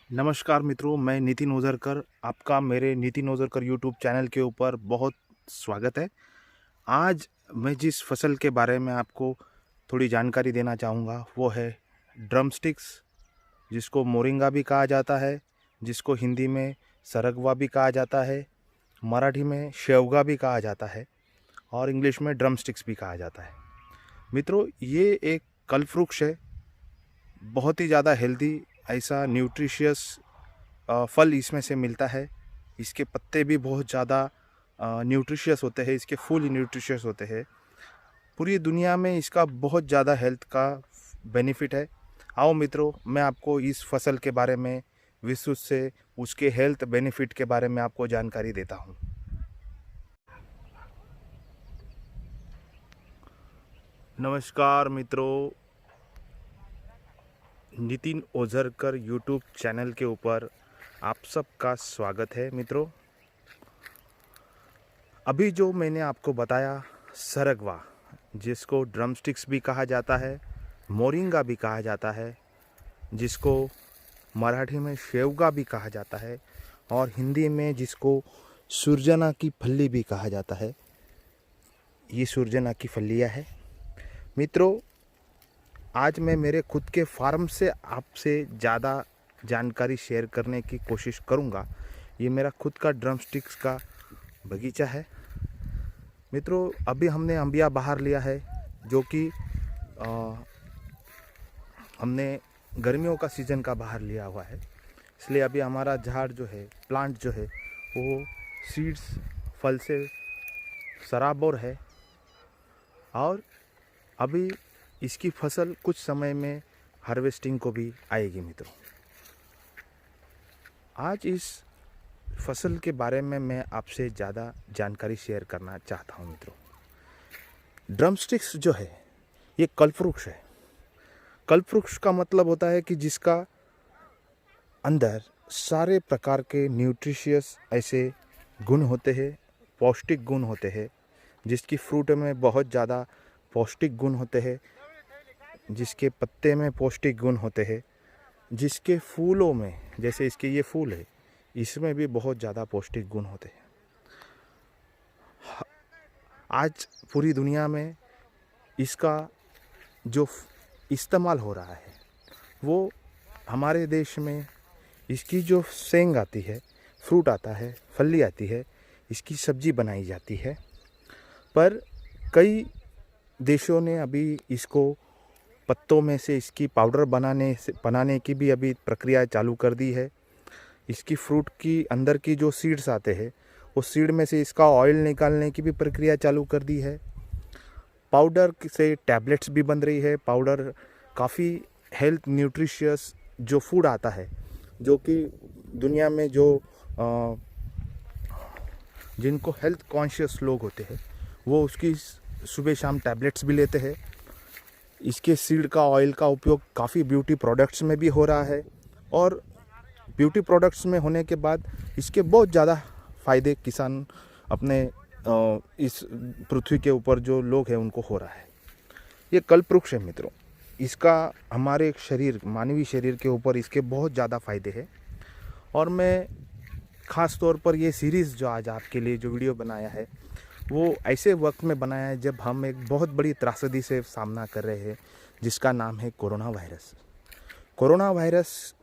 नमस्कार मित्रों, मैं नितिन ओझरकर, आपका मेरे नितिन ओझरकर यूट्यूब चैनल के ऊपर बहुत स्वागत है। आज मैं जिस फसल के बारे में आपको थोड़ी जानकारी देना चाहूँगा वो है ड्रमस्टिक्स, जिसको मोरिंगा भी कहा जाता है, जिसको हिंदी में सरगवा भी कहा जाता है, मराठी में शेवगा भी कहा जाता है और इंग्लिश में ड्रमस्टिक्स भी कहा जाता है। मित्रों, ये एक कल्प वृक्ष है, बहुत ही ज़्यादा हेल्दी, ऐसा न्यूट्रिशियस फल इसमें से मिलता है। इसके पत्ते भी बहुत ज़्यादा न्यूट्रिशियस होते हैं, इसके फूल न्यूट्रिशियस होते हैं। पूरी दुनिया में इसका बहुत ज़्यादा हेल्थ का बेनिफिट है। आओ मित्रों, मैं आपको इस फसल के बारे में विस्तृत से उसके हेल्थ बेनिफिट के बारे में आपको जानकारी देता हूँ। नमस्कार मित्रों, नितिन ओझरकर यूट्यूब चैनल के ऊपर आप सबका स्वागत है। मित्रों, अभी जो मैंने आपको बताया सरगवा, जिसको ड्रमस्टिक्स भी कहा जाता है, मोरिंगा भी कहा जाता है, जिसको मराठी में शेवगा भी कहा जाता है और हिंदी में जिसको सुरजना की फली भी कहा जाता है, ये सुरजना की फलियाँ है। मित्रों, आज मैं मेरे खुद के फार्म से आपसे ज़्यादा जानकारी शेयर करने की कोशिश करूँगा। ये मेरा खुद का ड्रमस्टिक्स का बगीचा है। मित्रों, अभी हमने अंबिया बाहर लिया है, जो कि हमने गर्मियों का सीज़न का बाहर लिया हुआ है। इसलिए अभी हमारा झाड़ जो है, प्लांट जो है, वो सीड्स फल से सराबोर है और अभी इसकी फसल कुछ समय में हार्वेस्टिंग को भी आएगी। मित्रों, आज इस फसल के बारे में मैं आपसे ज़्यादा जानकारी शेयर करना चाहता हूँ। मित्रों, ड्रमस्टिक्स जो है ये कल्पवृक्ष है। कल्पवृक्ष का मतलब होता है कि जिसका अंदर सारे प्रकार के न्यूट्रिशियस ऐसे गुण होते हैं, पौष्टिक गुण होते हैं, जिसकी फ्रूट में बहुत ज़्यादा पौष्टिक गुण होते हैं, जिसके पत्ते में पौष्टिक गुण होते हैं, जिसके फूलों में, जैसे इसके ये फूल है, इसमें भी बहुत ज़्यादा पौष्टिक गुण होते हैं। आज पूरी दुनिया में इसका जो इस्तेमाल हो रहा है, वो हमारे देश में इसकी जो सेंग आती है, फ्रूट आता है, फली आती है, इसकी सब्जी बनाई जाती है। पर कई देशों ने अभी इसको पत्तों में से इसकी पाउडर बनाने की भी अभी प्रक्रिया चालू कर दी है। इसकी फ्रूट की अंदर की जो सीड्स आते हैं, उस सीड में से इसका ऑयल निकालने की भी प्रक्रिया चालू कर दी है। पाउडर से टैबलेट्स भी बन रही है। पाउडर काफ़ी हेल्थ न्यूट्रिशियस जो फूड आता है, जो कि दुनिया में जो जिनको हेल्थ कॉन्शियस लोग होते हैं, वो उसकी सुबह शाम टैबलेट्स भी लेते हैं। इसके सीड का ऑयल का उपयोग काफ़ी ब्यूटी प्रोडक्ट्स में भी हो रहा है और ब्यूटी प्रोडक्ट्स में होने के बाद इसके बहुत ज़्यादा फ़ायदे किसान अपने इस पृथ्वी के ऊपर जो लोग हैं उनको हो रहा है। ये कल्पवृक्ष है मित्रों। इसका हमारे शरीर, मानवीय शरीर के ऊपर इसके बहुत ज़्यादा फ़ायदे हैं और मैं ख़ास तौर पर ये सीरीज़ जो आज आपके लिए जो वीडियो बनाया है, वो ऐसे वक्त में बनाया है जब हम एक बहुत बड़ी त्रासदी से सामना कर रहे हैं, जिसका नाम है कोरोना वायरस। कोरोना वायरस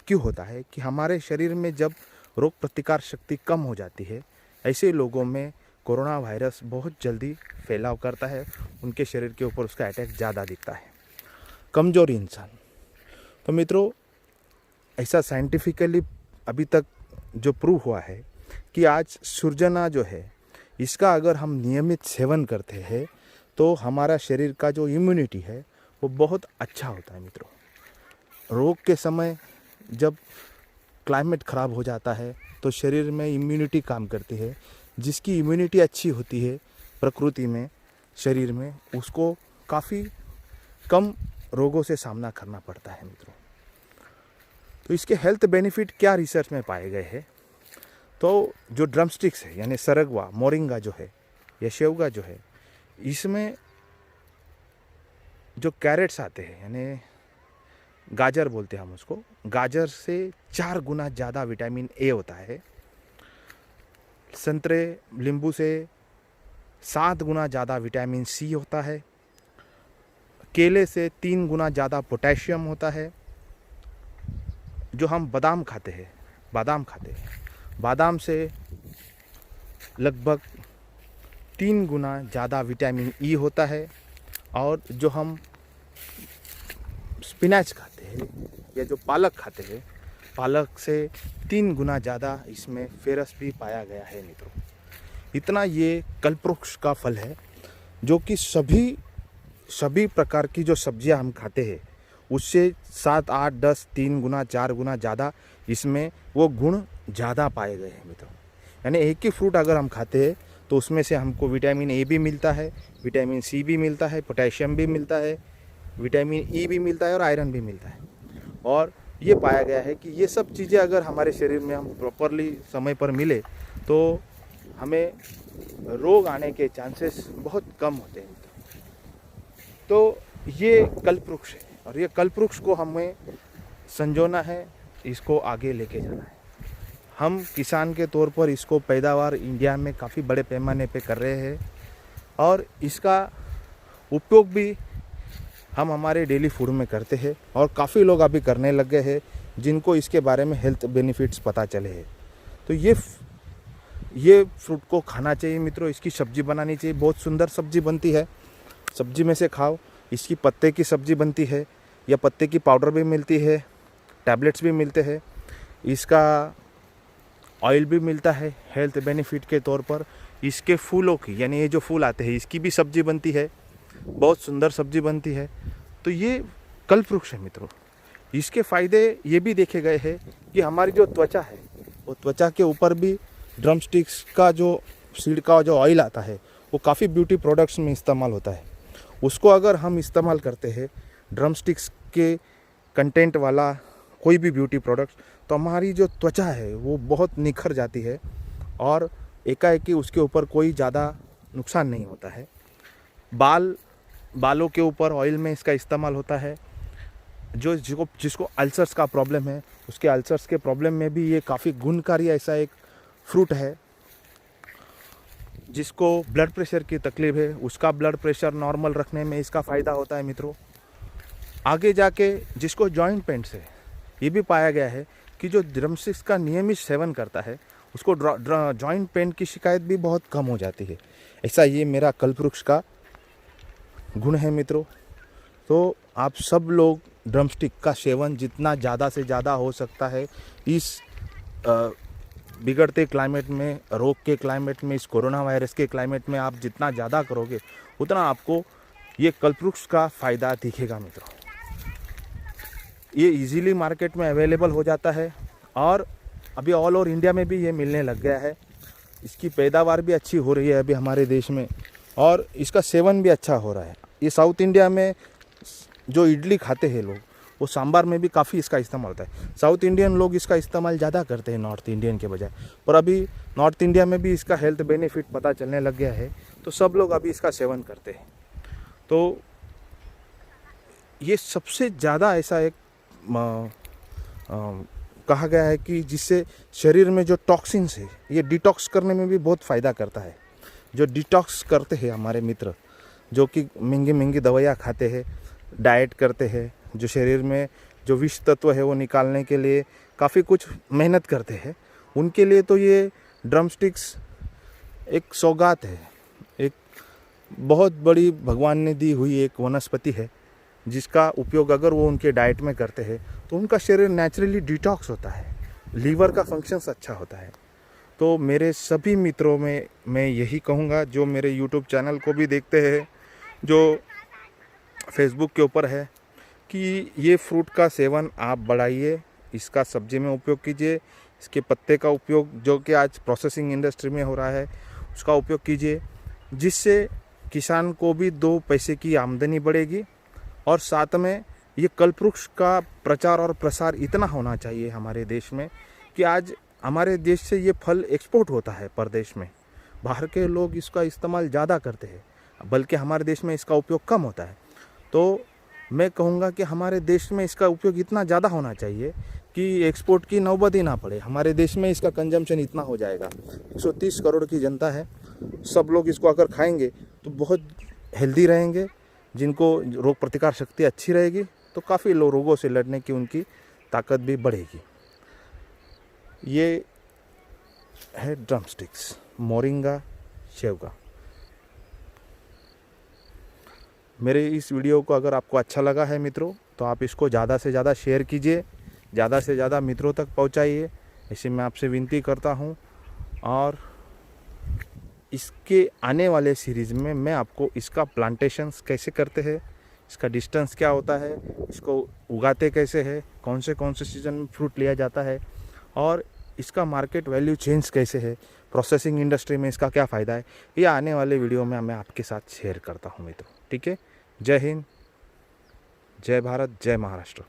क्यों होता है कि हमारे शरीर में जब रोग प्रतिकार शक्ति कम हो जाती है, ऐसे लोगों में कोरोना वायरस बहुत जल्दी फैलाव करता है, उनके शरीर के ऊपर उसका अटैक ज़्यादा दिखता है। कमज़ोर इंसान। तो मित्रों, ऐसा साइंटिफिकली अभी तक जो प्रूव हुआ है कि आज सुरजना जो है, इसका अगर हम नियमित सेवन करते हैं तो हमारा शरीर का जो इम्यूनिटी है वो बहुत अच्छा होता है। मित्रों, रोग के समय जब क्लाइमेट ख़राब हो जाता है तो शरीर में इम्यूनिटी काम करती है। जिसकी इम्यूनिटी अच्छी होती है प्रकृति में, शरीर में, उसको काफ़ी कम रोगों से सामना करना पड़ता है। मित्रों, तो इसके हेल्थ बेनिफिट क्या रिसर्च में पाए गए हैं, तो जो ड्रमस्टिक्स है यानी सरगवा, मोरिंगा जो है या शेवगा जो है, इसमें जो कैरेट्स आते हैं यानी गाजर बोलते हैं हम उसको, गाजर से 4 गुना ज़्यादा विटामिन ए होता है। संतरे नींबू से 7 गुना ज़्यादा विटामिन सी होता है। केले से 3 गुना ज़्यादा पोटेशियम होता है। जो हम बादाम खाते हैं, बादाम से लगभग 3 गुना ज़्यादा विटामिन ई होता है। और जो हम स्पिनच खाते हैं या जो पालक खाते हैं, पालक से 3 गुना ज़्यादा इसमें फेरस भी पाया गया है मित्रों। इतना ये कल्पवृक्ष का फल है जो कि सभी प्रकार की जो सब्जियां हम खाते हैं उससे 7, 8, 10, 3 गुना 4 गुना ज़्यादा इसमें वो गुण ज़्यादा पाए गए हैं मित्रों। यानी एक ही फ्रूट अगर हम खाते हैं तो उसमें से हमको विटामिन ए भी मिलता है, विटामिन सी भी मिलता है, पोटेशियम भी मिलता है, विटामिन ई भी मिलता है और आयरन भी मिलता है। और ये पाया गया है कि ये सब चीज़ें अगर हमारे शरीर में हम प्रॉपरली समय पर मिले तो हमें रोग आने के चांसेस बहुत कम होते हैं। तो ये कल्पवृक्ष है और ये कल्पवृक्ष को हमें संजोना है, इसको आगे लेके जाना है। हम किसान के तौर पर इसको पैदावार इंडिया में काफ़ी बड़े पैमाने पे कर रहे हैं और इसका उपयोग भी हम हमारे डेली फूड में करते हैं और काफ़ी लोग अभी करने लग गए हैं जिनको इसके बारे में हेल्थ बेनिफिट्स पता चले हैं। तो ये फ्रूट को खाना चाहिए मित्रों, इसकी सब्ज़ी बनानी चाहिए। बहुत सुंदर सब्ज़ी बनती है, सब्ज़ी में से खाओ। इसकी पत्ते की सब्ज़ी बनती है या पत्ते की पाउडर भी मिलती है, टैबलेट्स भी मिलते हैं, इसका ऑयल भी मिलता है हेल्थ बेनिफिट के तौर पर। इसके फूलों की, यानी ये जो फूल आते हैं इसकी भी सब्ज़ी बनती है, बहुत सुंदर सब्ज़ी बनती है। तो ये कल्पवृक्ष है मित्रों। इसके फ़ायदे ये भी देखे गए हैं कि हमारी जो त्वचा है वो त्वचा के ऊपर भी ड्रमस्टिक्स का जो सीड का जो ऑयल आता है वो काफ़ी ब्यूटी प्रोडक्ट्स में इस्तेमाल होता है। उसको अगर हम इस्तेमाल करते हैं ड्रमस्टिक्स के कंटेंट वाला कोई भी ब्यूटी प्रोडक्ट्स, तो हमारी जो त्वचा है वो बहुत निखर जाती है और एकाएकी उसके ऊपर कोई ज़्यादा नुकसान नहीं होता है। बालों के ऊपर ऑयल में इसका इस्तेमाल होता है। जिसको अल्सर्स का प्रॉब्लम है उसके अल्सर्स के प्रॉब्लम में भी ये काफ़ी गुणकारी ऐसा एक फ्रूट है। जिसको ब्लड प्रेशर की तकलीफ है उसका ब्लड प्रेशर नॉर्मल रखने में इसका फ़ायदा होता है मित्रों। आगे जाके जिसको जॉइंट पेन है, ये भी पाया गया है कि जो ड्रमस्टिक्स का नियमित सेवन करता है उसको जॉइंट पेन की शिकायत भी बहुत कम हो जाती है। ऐसा ये मेरा कल्पवृक्ष का गुण है मित्रों। तो आप सब लोग ड्रमस्टिक का सेवन जितना ज़्यादा से ज़्यादा हो सकता है इस बिगड़ते क्लाइमेट में, रोग के क्लाइमेट में, इस कोरोना वायरस के क्लाइमेट में आप जितना ज़्यादा करोगे उतना आपको ये कल्पवृक्ष का फ़ायदा दिखेगा मित्रों। ये इजीली मार्केट में अवेलेबल हो जाता है और अभी ऑल ओवर इंडिया में भी ये मिलने लग गया है। इसकी पैदावार भी अच्छी हो रही है अभी हमारे देश में और इसका सेवन भी अच्छा हो रहा है। ये साउथ इंडिया में जो इडली खाते हैं लोग, वो सांभर में भी काफ़ी इसका इस्तेमाल होता है। साउथ इंडियन लोग इसका इस्तेमाल ज़्यादा करते हैं नॉर्थ इंडियन के बजाय, पर अभी नॉर्थ इंडिया में भी इसका हेल्थ बेनिफिट पता चलने लग गया है तो सब लोग अभी इसका सेवन करते हैं। तो ये सबसे ज़्यादा ऐसा एक कहा गया है कि जिससे शरीर में जो टॉक्सिन्स है ये डिटॉक्स करने में भी बहुत फ़ायदा करता है। जो डिटॉक्स करते हैं हमारे मित्र, जो कि महंगी महंगी दवाइयाँ खाते हैं, डाइट करते हैं, जो शरीर में जो विष तत्व है वो निकालने के लिए काफ़ी कुछ मेहनत करते हैं, उनके लिए तो ये ड्रमस्टिक्स एक सौगात है, एक बहुत बड़ी भगवान ने दी हुई एक वनस्पति है जिसका उपयोग अगर वो उनके डाइट में करते हैं तो उनका शरीर नेचुरली डिटॉक्स होता है, लीवर का फंक्शंस अच्छा होता है। तो मेरे सभी मित्रों में मैं यही कहूँगा जो मेरे यूट्यूब चैनल को भी देखते हैं, जो फेसबुक के ऊपर है, कि ये फ्रूट का सेवन आप बढ़ाइए, इसका सब्जी में उपयोग कीजिए, इसके पत्ते का उपयोग जो कि आज प्रोसेसिंग इंडस्ट्री में हो रहा है उसका उपयोग कीजिए, जिससे किसान को भी 2 पैसे की आमदनी बढ़ेगी। और साथ में ये कल्पवृक्ष का प्रचार और प्रसार इतना होना चाहिए हमारे देश में कि आज हमारे देश से ये फल एक्सपोर्ट होता है परदेश में, बाहर के लोग इसका इस्तेमाल ज़्यादा करते हैं, बल्कि हमारे देश में इसका उपयोग कम होता है। तो मैं कहूँगा कि हमारे देश में इसका उपयोग इतना ज़्यादा होना चाहिए कि एक्सपोर्ट की नौबत ही ना पड़े। हमारे देश में इसका कंजम्पशन इतना हो जाएगा। 130 करोड़ की जनता है, सब लोग इसको अगर खाएंगे तो बहुत हेल्दी रहेंगे। जिनको रोग प्रतिकार शक्ति अच्छी रहेगी तो काफ़ी रोगों से लड़ने की उनकी ताकत भी बढ़ेगी। ये है ड्रम स्टिक्स, मोरिंगा शेवगा। मेरे इस वीडियो को अगर आपको अच्छा लगा है मित्रों, तो आप इसको ज़्यादा से ज़्यादा शेयर कीजिए, ज़्यादा से ज़्यादा मित्रों तक पहुंचाइए, ऐसे मैं आपसे विनती करता हूं। और इसके आने वाले सीरीज़ में मैं आपको इसका प्लांटेशंस कैसे करते हैं, इसका डिस्टेंस क्या होता है, इसको उगाते कैसे है, कौन से सीज़न में फ्रूट लिया जाता है, और इसका मार्केट वैल्यू चेंज कैसे है, प्रोसेसिंग इंडस्ट्री में इसका क्या फ़ायदा है, ये आने वाले वीडियो में मैं आपके साथ शेयर करता हूँ मित्रों। ठीक है, जय हिंद, जय भारत, जय महाराष्ट्र।